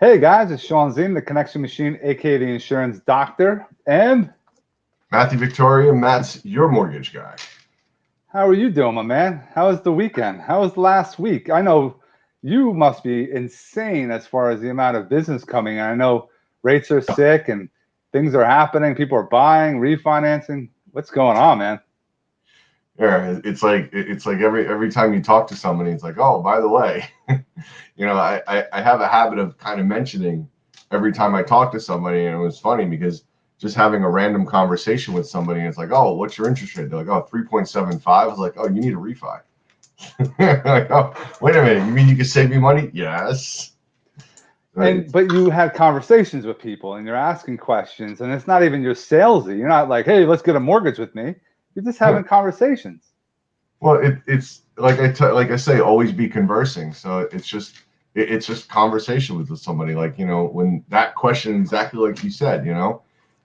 Hey guys, it's Sean Zim, the Connection Machine, aka the Insurance Doctor. And Matthew Victoria, Matt's your mortgage guy. how are you doing, my man? How was the weekend? How was the last week? I know you must be insane as far as the amount of business coming in. I know rates are sick and things are happening. People are buying, refinancing. What's going on, man? Yeah, it's like every time you talk to somebody, it's like, oh, by the way, I have a habit of kind of mentioning every time I talk to somebody, and it was funny because just having a random conversation with somebody, and it's like, oh, what's your interest rate? They're like, oh, 3.75. I was like, oh, you need a refi. Like, oh, wait a minute, you mean you could save me money? Yes. Right. But you had conversations with people and you're asking questions, and it's not even your salesy. You're not like, hey, let's get a mortgage with me. You're just having conversations. Well, it's like I say, always be conversing. So it's just conversation with somebody. Like, when that question, exactly like you said,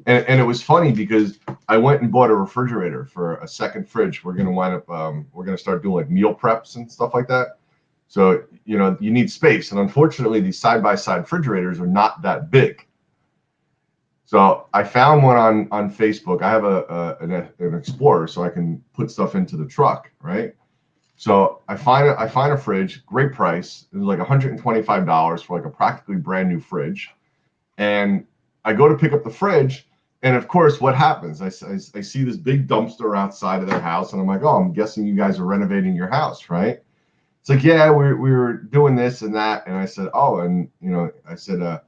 and it was funny because I went and bought a refrigerator for a second fridge. We're gonna wind up we're gonna start doing like meal preps and stuff like that. So you need space, and unfortunately, these side by side refrigerators are not that big. So I found one on Facebook. I have an Explorer, so I can put stuff into the truck, right? So I find a fridge, great price. It was like $125 for like a practically brand new fridge. And I go to pick up the fridge, and of course, what happens? I see this big dumpster outside of their house, and I'm like, oh, I'm guessing you guys are renovating your house, right? It's like, yeah, we were doing this and that, and I said, oh, and I said,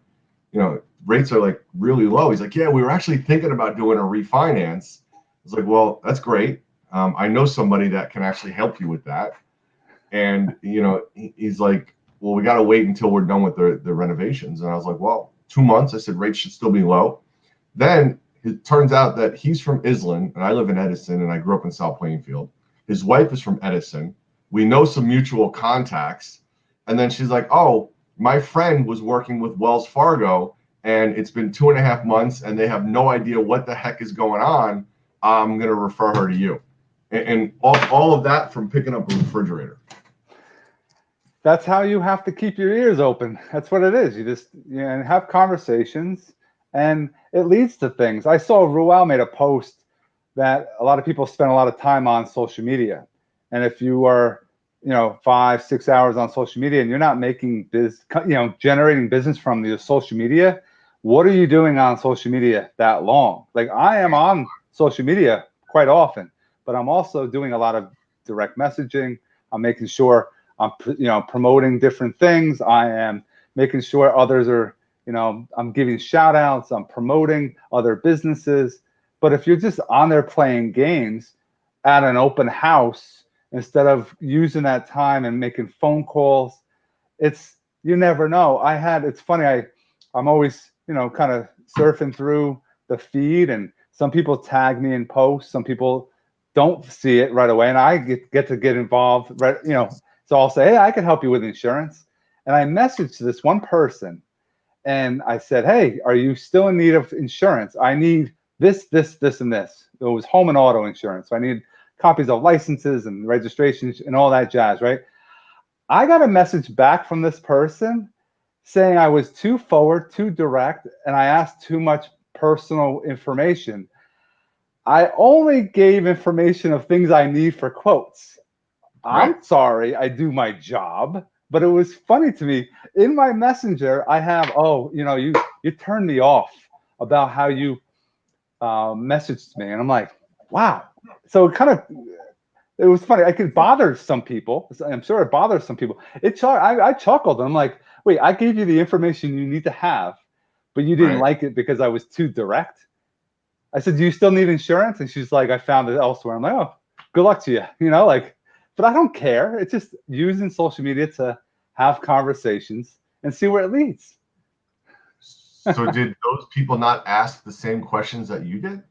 rates are like really low. He's like, yeah, we were actually thinking about doing a refinance. I was like, well, that's great. I know somebody that can actually help you with that. And he's like, well, we got to wait until we're done with the renovations. And I was like, well, 2 months. I said rates should still be low. Then it turns out that he's from Island, and I live in Edison, and I grew up in South Plainfield. His wife is from Edison. We know some mutual contacts. And then she's like, oh, my friend was working with Wells Fargo, and it's been 2.5 months, and they have no idea what the heck is going on. I'm going to refer her to you. And all of that from picking up a refrigerator. That's how you have to keep your ears open. That's what it is. You just have conversations, and it leads to things. I saw Ruel made a post that a lot of people spend a lot of time on social media, and if you are 5-6 hours on social media and you're not making generating business from your social media, what are you doing on social media that long? Like, I am on social media quite often, but I'm also doing a lot of direct messaging. I'm making sure I'm promoting different things. I am making sure others are, I'm giving shout outs. I'm promoting other businesses. But if you're just on there playing games at an open house instead of using that time and making phone calls, you never know. It's funny. I'm always, kind of surfing through the feed, and some people tag me in posts. Some people don't see it right away, and I get to get involved, right? So I'll say, hey, I can help you with insurance. And I messaged this one person, and I said, hey, are you still in need of insurance? I need this, this, this, and this. It was home and auto insurance. So I need copies of licenses and registrations and all that jazz, right? I got a message back from this person saying I was too forward, too direct, and I asked too much personal information. I only gave information of things I need for quotes. Right. I'm sorry, I do my job, but it was funny to me. In my messenger, I have, you turned me off about how you messaged me, and I'm like, wow. So it was funny. I could bother some people. I'm sure it bothers some people. I chuckled. I'm like, wait, I gave you the information you need to have, but you didn't Right. like it because I was too direct. I said, do you still need insurance? And she's like, I found it elsewhere. I'm like, oh, good luck to you. But I don't care. It's just using social media to have conversations and see where it leads. So did those people not ask the same questions that you did?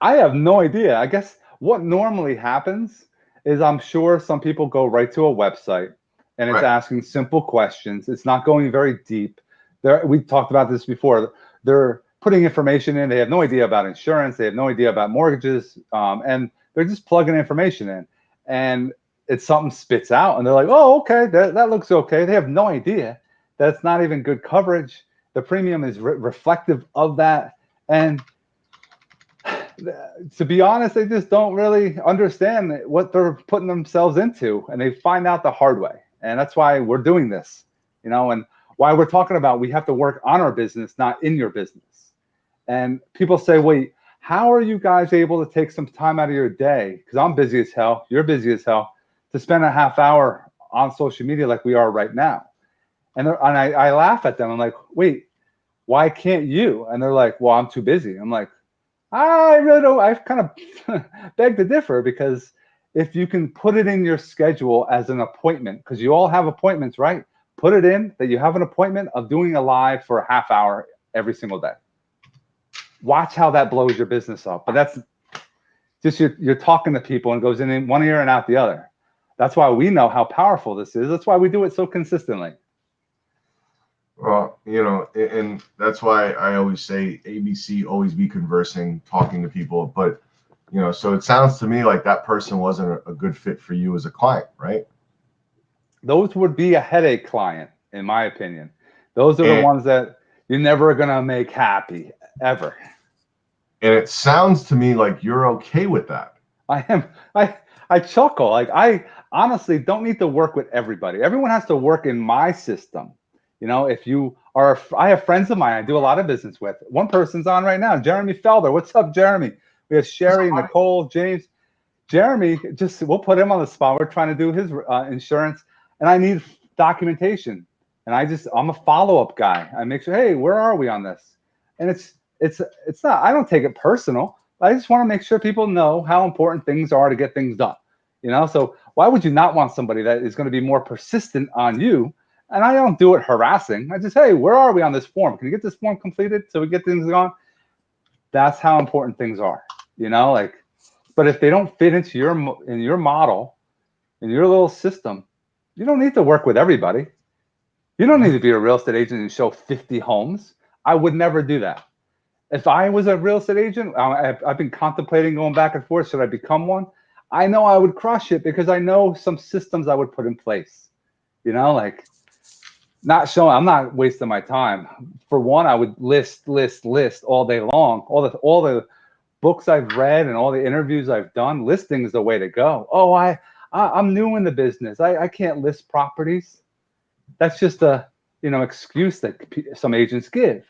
I have no idea. I guess what normally happens is I'm sure some people go right to a website and it's Right. asking simple questions. It's not going very deep. We talked about this before. They're putting information in. They have no idea about insurance. They have no idea about mortgages. And they're just plugging information in. And it's something spits out. And they're like, oh, okay, that looks okay. They have no idea that's not even good coverage. The premium is reflective of that. And to be honest, they just don't really understand what they're putting themselves into, and they find out the hard way. And that's why we're doing this, and why we're talking about we have to work on our business, not in your business. And people say, wait, how are you guys able to take some time out of your day? Because I'm busy as hell, you're busy as hell, to spend a half hour on social media like we are right now. And I laugh at them. I'm like, wait, why can't you? And they're like, well, I'm too busy. I'm like, I really don't. I kind of beg to differ, because if you can put it in your schedule as an appointment, because you all have appointments, right? Put it in that you have an appointment of doing a live for a half hour every single day. Watch how that blows your business up. But that's just you're talking to people and goes in one ear and out the other. That's why we know how powerful this is. That's why we do it so consistently. Well, and that's why I always say ABC, always be conversing, talking to people. But, so it sounds to me like that person wasn't a good fit for you as a client, right? Those would be a headache client, in my opinion. Those are the ones that you're never going to make happy, ever. And it sounds to me like you're okay with that. I am. I chuckle. Like, I honestly don't need to work with everybody. Everyone has to work in my system. If you are, I have friends of mine I do a lot of business with. One person's on right now, Jeremy Felder. What's up, Jeremy? We have Sherry, Nicole, James. Jeremy, we'll put him on the spot. We're trying to do his insurance, and I need documentation. And I'm a follow-up guy. I make sure, hey, where are we on this? And it's not, I don't take it personal. I just want to make sure people know how important things are to get things done. So why would you not want somebody that is going to be more persistent on you? And I don't do it harassing. I just, hey, where are we on this form? Can you get this form completed so we get things going? That's how important things are, but if they don't fit into your model, in your little system, you don't need to work with everybody. You don't need to be a real estate agent and show 50 homes. I would never do that. If I was a real estate agent, I've been contemplating going back and forth. Should I become one? I know I would crush it, because I know some systems I would put in place, not showing. I'm not wasting my time. For one, I would list all day long. All the books I've read and all the interviews I've done, listing is the way to go. Oh, I'm new in the business. I can't list properties. That's just a excuse that some agents give.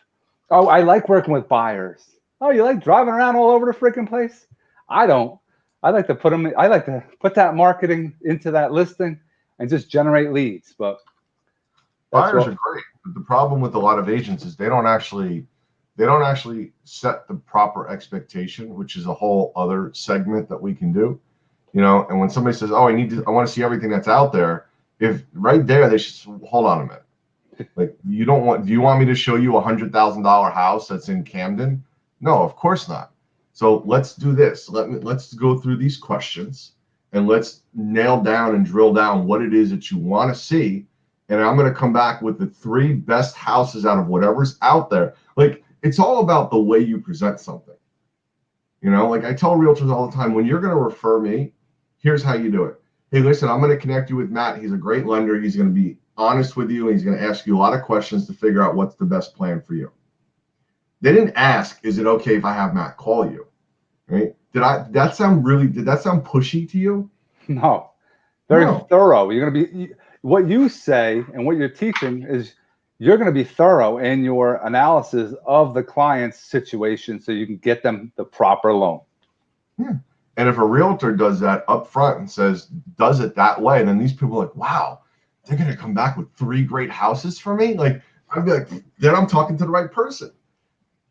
Oh, I like working with buyers. Oh, you like driving around all over the freaking place? I don't. I like to put that marketing into that listing and just generate leads. But buyers are great. But the problem with a lot of agents is they don't actually set the proper expectation, which is a whole other segment that we can do. And when somebody says, oh, I want to see everything that's out there, if right there, they should hold on a minute. Like, do you want me to show you $100,000 house that's in Camden? No, of course not. So let's do this. Let's go through these questions, and let's nail down and drill down what it is that you want to see. And I'm going to come back with the 3 best houses out of whatever's out there. Like, it's all about the way you present something. Like I tell realtors all the time, when you're going to refer me, here's how you do it. Hey, listen, I'm going to connect you with Matt. He's a great lender. He's going to be honest with you, and he's going to ask you a lot of questions to figure out what's the best plan for you. They didn't ask, is it okay if I have Matt call you? Right? Did that sound pushy to you? No. Very thorough. You're going to be, what you say and what you're teaching is you're going to be thorough in your analysis of the client's situation so you can get them the proper loan. Yeah. And if a realtor does that up front and does it that way, then these people are like, wow, they're going to come back with 3 great houses for me? Like, I'd be like, then I'm talking to the right person.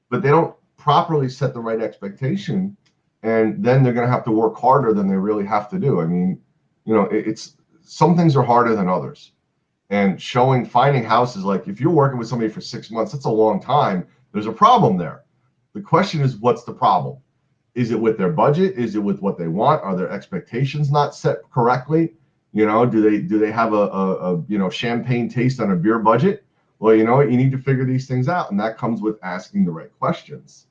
But they don't properly set the right expectation, and then they're going to have to work harder than they really have to do. I mean, it's some things are harder than others. And finding houses, like if you're working with somebody for 6 months, that's a long time. There's a problem there. The question is, what's the problem? Is it with their budget? Is it with what they want? Are their expectations not set correctly? Do they have a champagne taste on a beer budget? Well, you need to figure these things out, and that comes with asking the right questions.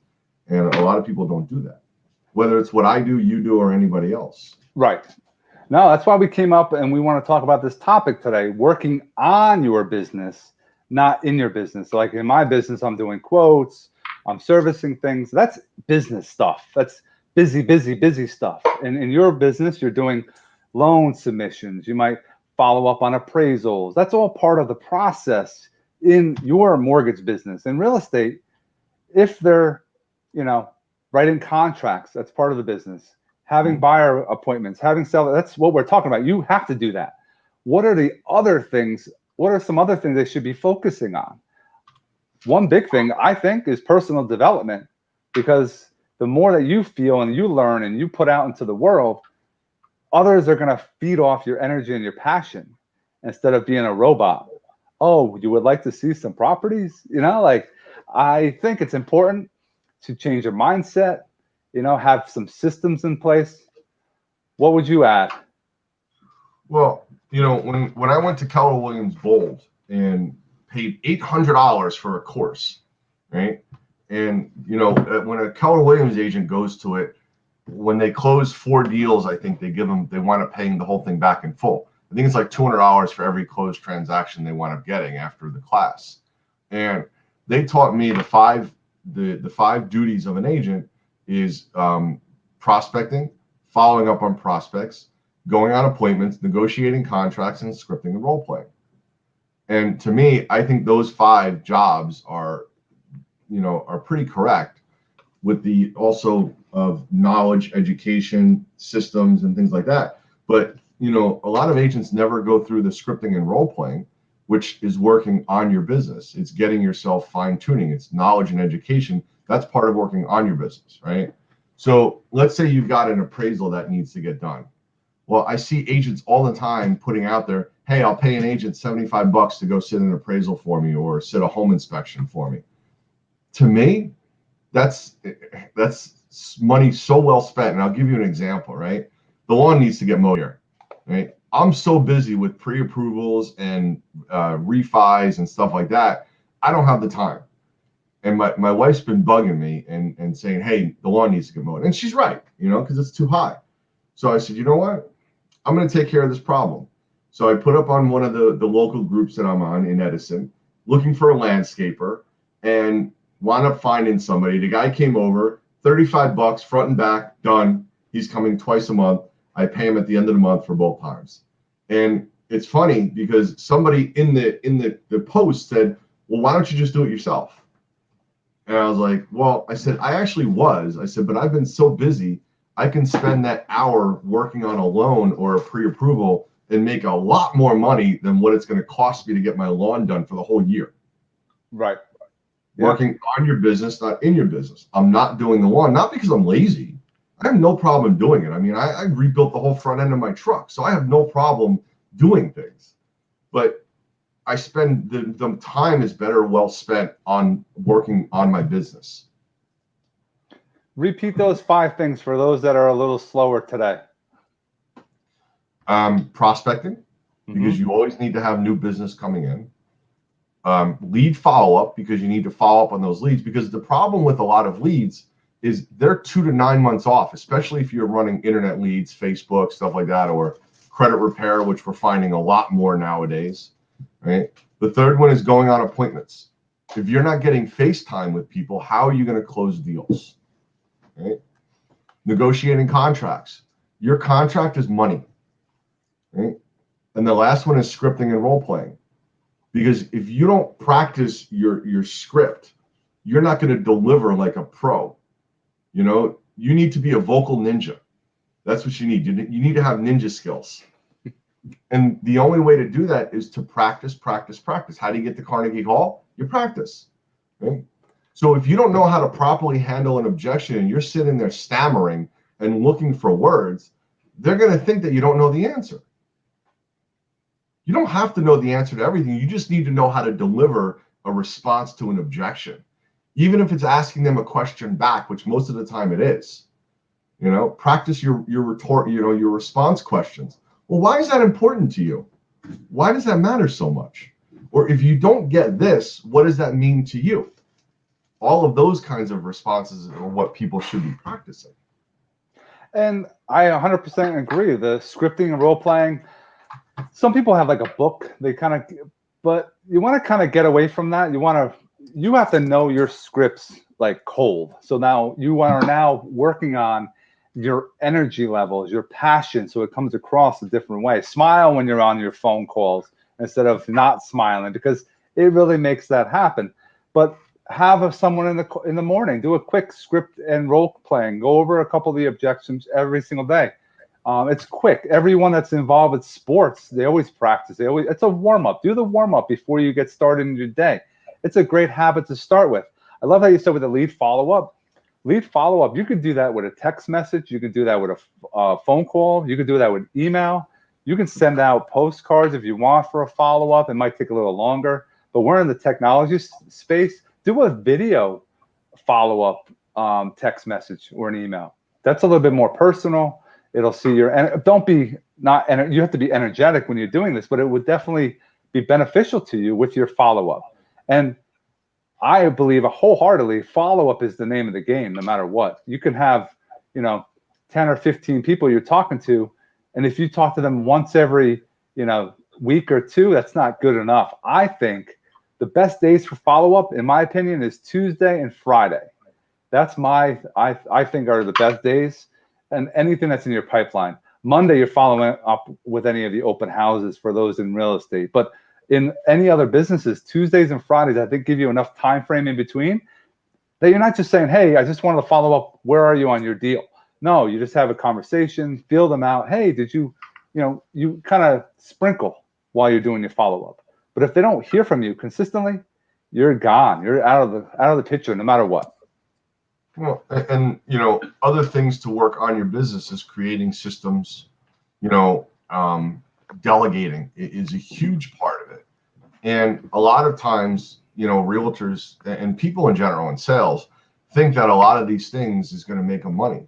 And a lot of people don't do that, whether it's what I do, you do, or anybody else. Right. No, that's why we came up and we want to talk about this topic today, working on your business, not in your business. Like in my business, I'm doing quotes, I'm servicing things. That's business stuff. That's busy stuff. And in your business, you're doing loan submissions. You might follow up on appraisals. That's all part of the process in your mortgage business. In real estate, if they're, writing contracts, that's part of the business. Having buyer appointments, having seller, that's what we're talking about. You have to do that. What are the other things? What are some other things they should be focusing on? One big thing I think is personal development, because the more that you feel and you learn and you put out into the world, others are going to feed off your energy and your passion instead of being a robot. Oh, you would like to see some properties? I think it's important to change your mindset, have some systems in place. What would you add? Well, when I went to Keller Williams Bold and paid $800 for a course, right? And, when a Keller Williams agent goes to it, when they close 4 deals, I think they wind up paying the whole thing back in full. I think it's like $200 for every closed transaction they wind up getting after the class. And they taught me the five duties of an agent is prospecting, following up on prospects, going on appointments, negotiating contracts, and scripting and role playing. And to me, I think those 5 jobs are pretty correct, with the also of knowledge, education, systems, and things like that. But, a lot of agents never go through the scripting and role playing, which is working on your business. It's getting yourself fine tuning. It's knowledge and education. That's part of working on your business, right? So let's say you've got an appraisal that needs to get done. Well, I see agents all the time putting out there, hey, I'll pay an agent $75 to go sit an appraisal for me or sit a home inspection for me. To me, that's money so well spent. And I'll give you an example, right? The lawn needs to get mowed here, right? I'm so busy with pre-approvals and refis and stuff like that, I don't have the time. And my wife's been bugging me and saying, hey, the lawn needs to get mowed. And she's right, because it's too high. So I said, you know what? I'm going to take care of this problem. So I put up on one of the local groups that I'm on in Edison, looking for a landscaper, and wound up finding somebody. The guy came over, $35 front and back, done. He's coming twice a month. I pay him at the end of the month for both times. And it's funny because somebody in the post said, well, why don't you just do it yourself? And I was like, well, I said, I said, but I've been so busy, I can spend that hour working on a loan or a pre-approval and make a lot more money than what it's going to cost me to get my lawn done for the whole year. Right. Working on your business, not in your business. I'm not doing the lawn, not because I'm lazy. I have no problem doing it. I mean, I rebuilt the whole front end of my truck, so I have no problem doing things. But I spend the time is better well spent on working on my business. Repeat those 5 things for those that are a little slower today. Prospecting, because you always need to have new business coming in. Lead follow-up, because you need to follow up on those leads, because the problem with a lot of leads is they're 2 to 9 months off, especially if you're running internet leads, Facebook, stuff like that, or credit repair, which we're finding a lot more nowadays, right? The third one is going on appointments. If you're not getting FaceTime with people, how are you going to close deals, right? Negotiating contracts. Your contract is money, right? And the last one is scripting and role playing. Because if you don't practice your script, you're not going to deliver like a pro. You need to be a vocal ninja. That's what you need. You need to have ninja skills. And the only way to do that is to practice. How do you get to Carnegie Hall? You practice. Right? So if you don't know how to properly handle an objection and you're sitting there stammering and looking for words, they're going to think that you don't know the answer. You don't have to know the answer to everything. You just need to know how to deliver a response to an objection. Even if it's asking them a question back, which most of the time it is. Practice your retort, your response questions. Well, why is that important to you? Why does that matter so much? Or if you don't get this, what does that mean to you? All of those kinds of responses are what people should be practicing. And I 100% agree. The scripting and role playing, some people have like a book. They kind of But you want to kind of get away from that. You have to know your scripts like cold. So now you are now working on your energy levels, your passion, so it comes across a different way. Smile when you're on your phone calls instead of not smiling, because it really makes that happen. But have someone in the morning do a quick script and role playing. Go over a couple of the objections every single day. It's quick. Everyone that's involved with sports, they always practice. It's a warm up. Do the warm up before you get started in your day. It's a great habit to start with. I love how you said with the lead follow up. Lead follow up. You could do that with a text message. You could do that with a phone call. You could do that with email. You can send out postcards if you want for a follow up. It might take a little longer, but we're in the technology space. Do a video follow up text message or an email. That's a little bit more personal. It'll see don't be not, you have to be energetic when you're doing this, but it would definitely be beneficial to you with your follow-up. And I believe wholeheartedly follow-up is the name of the game, no matter what. You can have, 10 or 15 people you're talking to. And if you talk to them once every, week or two, that's not good enough. I think the best days for follow-up, in my opinion, is Tuesday and Friday. That's I think are the best days. And anything that's in your pipeline. Monday, you're following up with any of the open houses for those in real estate. But in any other businesses, Tuesdays and Fridays, I think give you enough time frame in between that you're not just saying, hey, I just wanted to follow up. Where are you on your deal? No, you just have a conversation, feel them out. Hey, did you kind of sprinkle while you're doing your follow up. But if they don't hear from you consistently, you're gone. You're out of the picture no matter what. Well, and other things to work on your business is creating systems. Delegating is a huge part of it. And a lot of times, realtors and people in general in sales think that a lot of these things is going to make them money.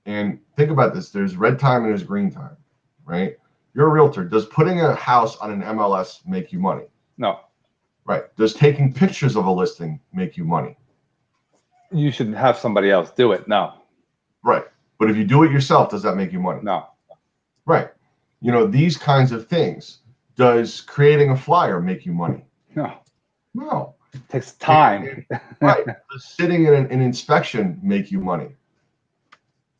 And think about this: there's red time and there's green time, right? You're a realtor. Does putting a house on an MLS make you money? No. Right. Does taking pictures of a listing make you money? You should have somebody else do it. No. Right. But if you do it yourself, does that make you money? No. Right. These kinds of things. Does creating a flyer make you money? No. No. It takes time. Right. Does sitting in an inspection make you money?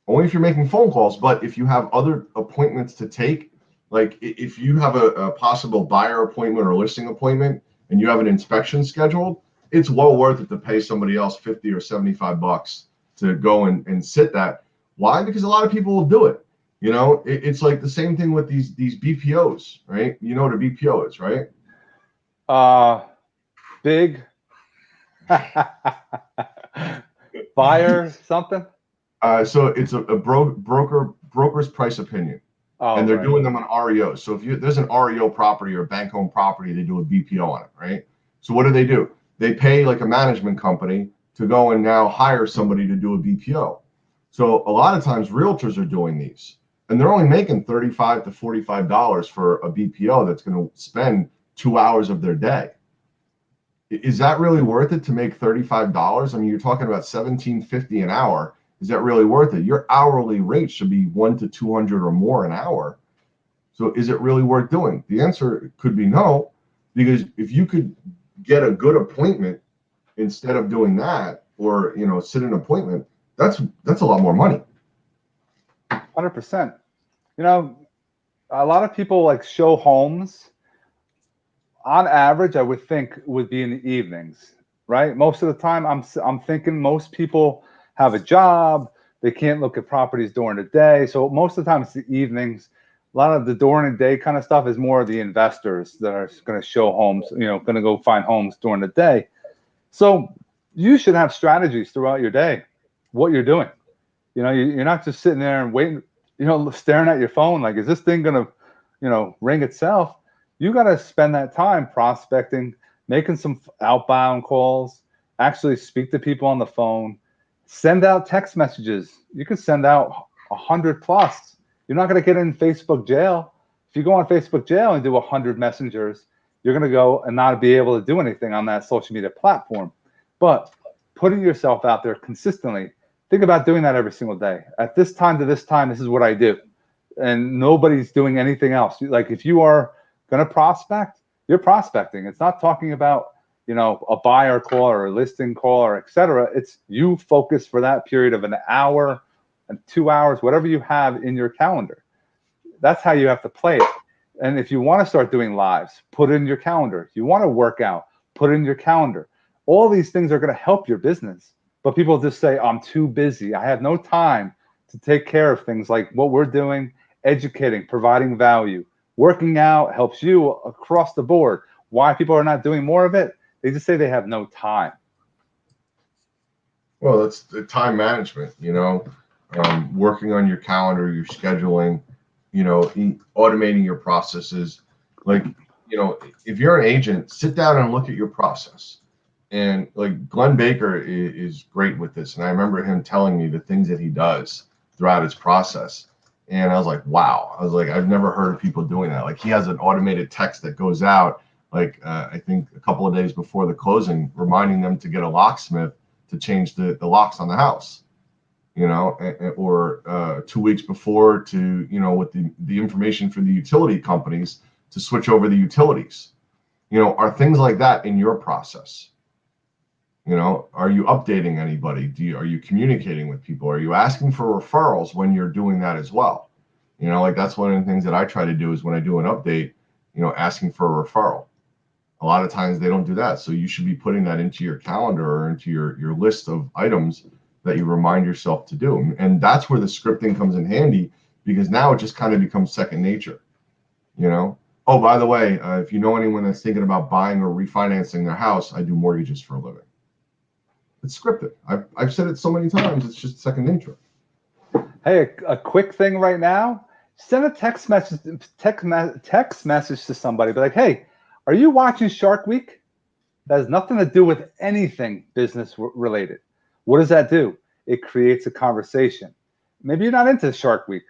Only if you're making phone calls. But if you have other appointments to take, like if you have a possible buyer appointment or listing appointment and you have an inspection scheduled, it's well worth it to pay somebody else $50 or $75 to go and sit that. Why? Because a lot of people will do it. It's like the same thing with these BPOs, right? You know what a BPO is, right? Big buyer something. So it's a broker's price opinion, and they're doing them on REOs. So if there's an REO property or a bank-owned property, they do a BPO on it, right? So what do? They pay like a management company to go and now hire somebody to do a BPO. So a lot of times realtors are doing these, and they're only making $35 to $45 for a BPO that's going to spend 2 hours of their day. Is that really worth it to make $35? I mean, you're talking about $17.50 an hour. Is that really worth it? Your hourly rate should be $100 to $200 or more an hour. So is it really worth doing? The answer could be no, because if you could get a good appointment instead of doing that, or sit an appointment, that's a lot more money. 100%. A lot of people like show homes. On average, I would think would be in the evenings, right? Most of the time, I'm thinking most people have a job. They can't look at properties during the day, so most of the time it's the evenings. A lot of the during the day kind of stuff is more of the investors that are going to show homes, going to go find homes during the day. So you should have strategies throughout your day, what you're doing. You're not just sitting there and waiting, staring at your phone like, is this thing going to, ring itself? You got to spend that time prospecting, making some outbound calls, actually speak to people on the phone, send out text messages. You could send out 100 plus. You're not going to get in Facebook jail. If you go on Facebook jail and do 100 messengers, you're going to go and not be able to do anything on that social media platform. But putting yourself out there consistently, think about doing that every single day. At this time to this time, this is what I do. And nobody's doing anything else. Like if you are going to prospect, You're prospecting. It's not talking about, a buyer call or a listing call or et cetera. It's you focus for that period of an hour and 2 hours, whatever you have in your calendar. That's how you have to play it. And if you want to start doing lives, put it in your calendar. If you want to work out, put it in your calendar. All these things are going to help your business. But people just say, I'm too busy. I have no time to take care of things like what we're doing, educating, providing value. Working out helps you across the board. Why people are not doing more of it? They just say they have no time. Well, it's the time management, working on your calendar, your scheduling, automating your processes. Like, if you're an agent, sit down and look at your process. And like Glenn Baker is great with this. And I remember him telling me the things that he does throughout his process. And I was like, wow. I was like, I've never heard of people doing that. Like he has an automated text that goes out, I think a couple of days before the closing, reminding them to get a locksmith to change the locks on the house, or 2 weeks before to, with the information for the utility companies to switch over the utilities. Are things like that in your process? Are you updating anybody? Are you communicating with people? Are you asking for referrals when you're doing that as well? That's one of the things that I try to do is when I do an update, asking for a referral. A lot of times they don't do that. So you should be putting that into your calendar or into your list of items that you remind yourself to do. And that's where the scripting comes in handy, because now it just kind of becomes second nature, Oh, by the way, if you know anyone that's thinking about buying or refinancing their house, I do mortgages for a living. It's scripted. I've said it so many times. It's just second nature. Hey, a quick thing right now. Send a text message to somebody. Be like, hey, are you watching Shark Week? That has nothing to do with anything business related. What does that do? It creates a conversation. Maybe you're not into Shark Week.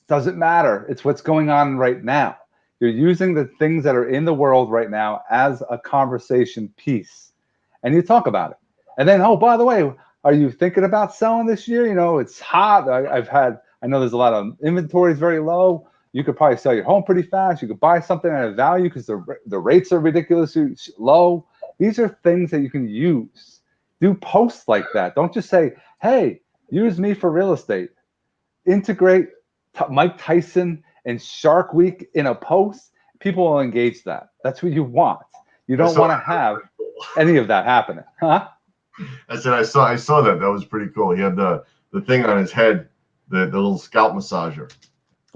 Doesn't matter. It's what's going on right now. You're using the things that are in the world right now as a conversation piece, and you talk about it. And then, oh, by the way, are you thinking about selling this year? It's hot. I know there's a lot of inventory is very low. You could probably sell your home pretty fast. You could buy something at a value because the rates are ridiculously low. These are things that you can use. Do posts like that. Don't just say, hey, use me for real estate. Integrate Mike Tyson and Shark Week in a post. People will engage that. That's what you want. You don't want to have any of that happening. Huh? I said, I saw that. That was pretty cool. He had the thing on his head, the little scalp massager.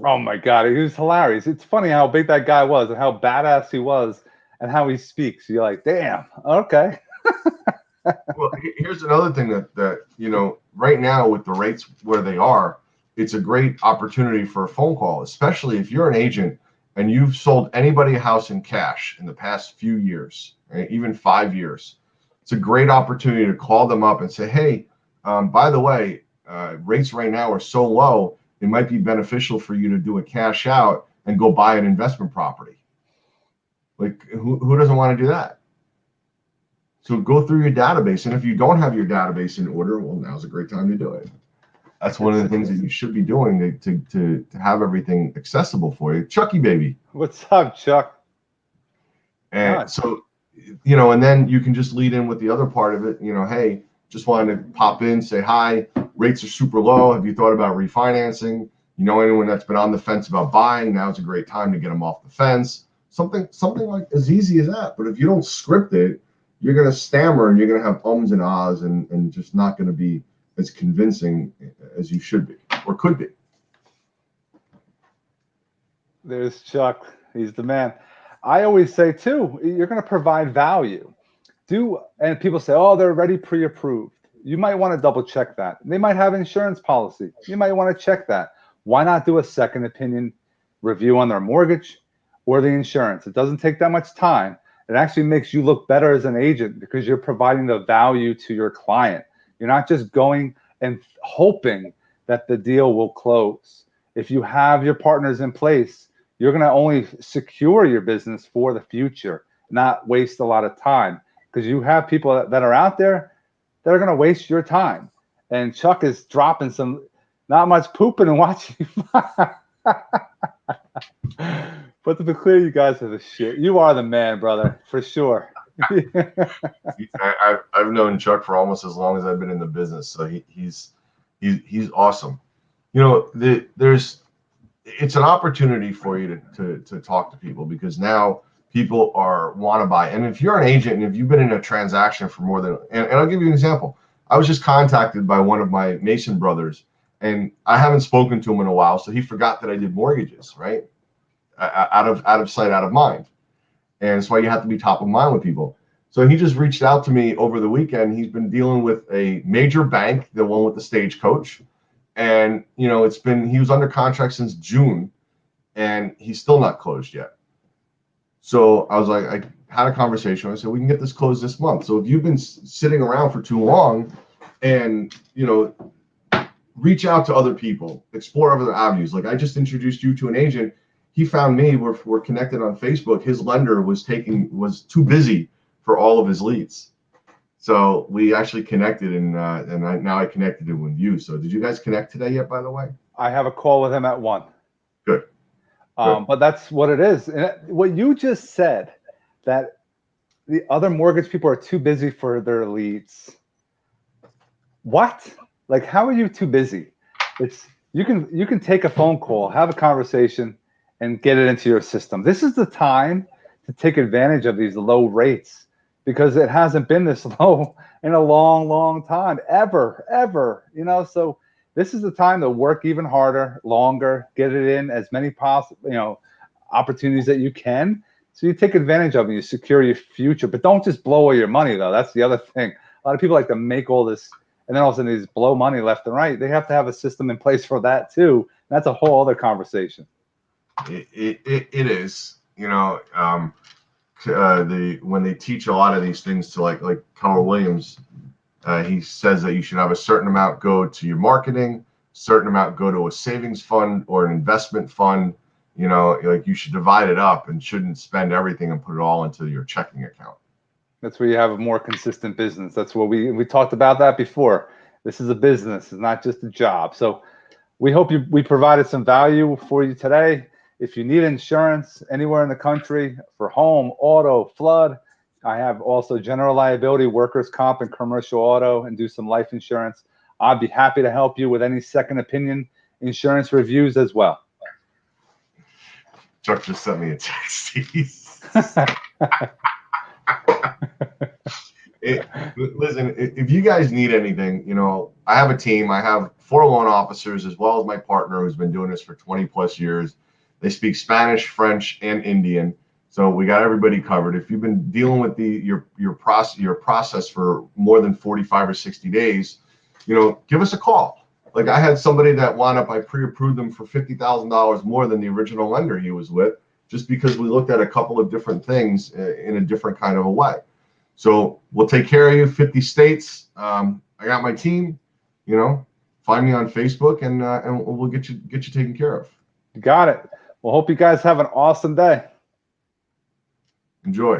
Oh my God, he was hilarious. It's funny how big that guy was and how badass he was and how he speaks. You're like, damn, okay. Well, here's another thing that right now with the rates where they are, it's a great opportunity for a phone call, especially if you're an agent and you've sold anybody a house in cash in the past few years, right? Even 5 years. It's a great opportunity to call them up and say, hey, by the way, rates right now are so low, it might be beneficial for you to do a cash out and go buy an investment property. Like who doesn't want to do that? So go through your database. And if you don't have your database in order, well, now's a great time to do it. That's one of the things that you should be doing to have everything accessible for you. Chucky, baby. What's up, Chuck? And so, and then you can just lead in with the other part of it. Hey, just wanted to pop in, say hi. Rates are super low. Have you thought about refinancing? Anyone that's been on the fence about buying, now's a great time to get them off the fence. Something like as easy as that. But if you don't script it, you're going to stammer and you're going to have ums and ahs and just not going to be as convincing as you should be or could be. There's Chuck. He's the man. I always say, too, you're going to provide value. And people say, oh, they're already pre-approved. You might want to double check that. They might have insurance policy. You might want to check that. Why not do a second opinion review on their mortgage or the insurance? It doesn't take that much time. It actually makes you look better as an agent because you're providing the value to your client. You're not just going and hoping that the deal will close. If you have your partners in place, you're going to only secure your business for the future, not waste a lot of time, because you have people that are out there that are going to waste your time. And Chuck is dropping some, not much pooping and watching. But to be clear, you guys are the shit. You are the man, brother, for sure. I've known Chuck for almost as long as I've been in the business, so he's awesome. You know, it's an opportunity for you to talk to people, because now people want to buy. And if you're an agent and if you've been in a transaction for more than, and I'll give you an example. I was just contacted by one of my Mason brothers, and I haven't spoken to him in a while, so he forgot that I did mortgages, right? Out of sight, out of mind. And that's why you have to be top of mind with people. So he just reached out to me over the weekend. He's been dealing with a major bank, the one with the Stagecoach. And, you know, he was under contract since June, and he's still not closed yet. So I was like, I had a conversation. I said, we can get this closed this month. So if you've been sitting around for too long, and, you know, reach out to other people, explore other avenues. Like I just introduced you to an agent. He found me. We're connected on Facebook. His lender was too busy for all of his leads. So we actually connected, and now I connected him with you. So did you guys connect today yet, by the way? I have a call with him at 1. Good. But that's what it is. And what you just said, that the other mortgage people are too busy for their leads. What? Like, how are you too busy? You can take a phone call, have a conversation, and get it into your system. This is the time to take advantage of these low rates, because it hasn't been this low in a long, long time, ever, you know. So this is the time to work even harder, longer, get it in as many possible, you know, opportunities that you can. So you take advantage of it, you secure your future, but don't just blow all your money though. That's the other thing. A lot of people like to make all this, and then all of a sudden they just blow money left and right. They have to have a system in place for that too. That's a whole other conversation. It is, you know, when they teach a lot of these things to like Keller Williams, he says that you should have a certain amount go to your marketing, certain amount go to a savings fund or an investment fund. You know, like you should divide it up and shouldn't spend everything and put it all into your checking account. That's where you have a more consistent business. That's what we talked about that before. This is a business, it's not just a job. So we hope we provided some value for you today. If you need insurance anywhere in the country for home, auto, flood, I have also general liability, workers' comp, and commercial auto, and do some life insurance. I'd be happy to help you with any second opinion insurance reviews as well. Chuck just sent me a text. Listen, if you guys need anything, you know, I have a team. I have 4 loan officers as well as my partner who's been doing this for 20 plus years. They speak Spanish, French, and Indian. So we got everybody covered. If you've been dealing with your process for more than 45 or 60 days, you know, give us a call. Like I had somebody that wound up, I pre-approved them for $50,000 more than the original lender he was with, just because we looked at a couple of different things in a different kind of a way. So we'll take care of you, 50 states. I got my team, you know, find me on Facebook and we'll get you taken care of. You got it. Well, hope you guys have an awesome day. Enjoy.